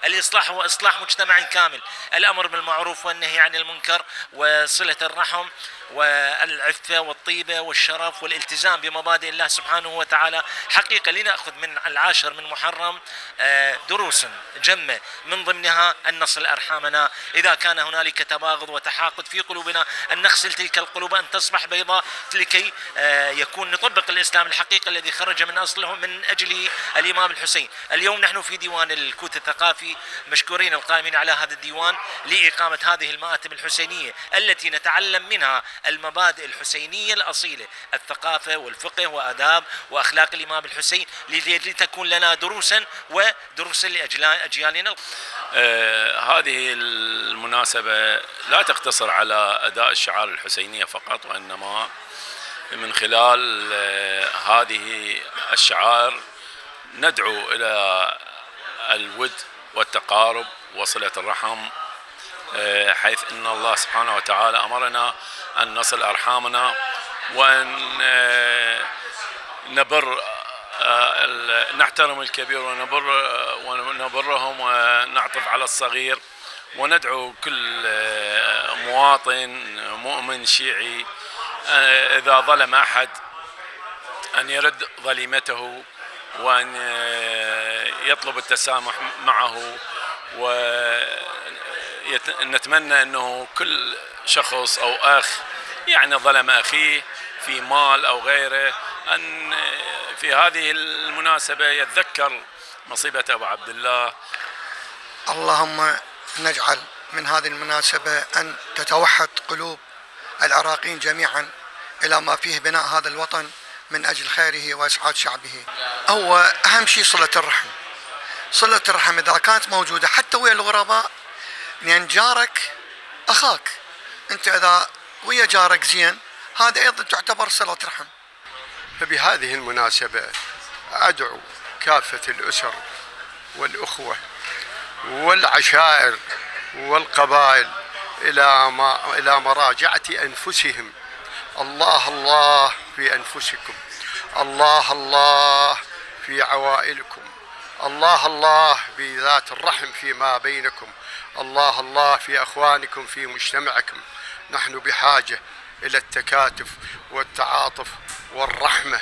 الإصلاح هو إصلاح مجتمع كامل، الأمر بالمعروف والنهي عن المنكر وصلة الرحم والعفة والطيبة والشرف والالتزام بمبادئ الله سبحانه وتعالى. حقيقة لنأخذ من العاشر من محرم دروس جمة، من ضمنها أن نصل أرحامنا، إذا كان هنالك تباغض وتحاقد في قلوبنا أن نغسل تلك القلوب أن تصبح بيضاء، لكي يكون نطبق الإسلام الحقيقي الذي خرج من أصله من أجل الإمام الحسين. اليوم نحن في ديوان الكوت الثقافي مشكورين القائمين على هذا الديوان لإقامة هذه المآتم الحسينية التي نتعلم منها المبادئ الحسينية الأصيلة، الثقافة والفقه وآداب وأخلاق الإمام الحسين، لتكون لنا دروسا ودروسا لأجيالنا. هذه المناسبة لا تقتصر على أداء الشعائر الحسينية فقط، وإنما من خلال هذه الشعائر ندعو إلى الود والتقارب وصلة الرحم، حيث أن الله سبحانه وتعالى أمرنا أن نصل أرحامنا وأن نبر نحترم الكبير ونبرهم ونعطف على الصغير، وندعو كل مواطن مؤمن شيعي إذا ظلم أحد أن يرد ظليمته وأن يطلب التسامح معه، ونتمنى أنه كل شخص أو أخ يعني ظلم أخيه في مال أو غيره أن في هذه المناسبة يتذكر مصيبة أبو عبد الله. اللهم نجعل من هذه المناسبة أن تتوحد قلوب العراقيين جميعا إلى ما فيه بناء هذا الوطن من أجل خيره وإسعاد شعبه. هو أهم شيء صلة الرحم. صلة الرحم إذا كانت موجودة حتى ويا الغرباء، لأن جارك أخاك، أنت إذا ويا جارك زين هذا أيضا تعتبر صلة رحم. فبهذه المناسبة أدعو كافة الأسر والأخوة والعشائر والقبائل إلى مراجعة أنفسهم. الله الله في أنفسكم، الله الله في عوائلكم، الله الله بذات الرحم فيما بينكم، الله الله في أخوانكم في مجتمعكم. نحن بحاجة إلى التكاتف والتعاطف والرحمة.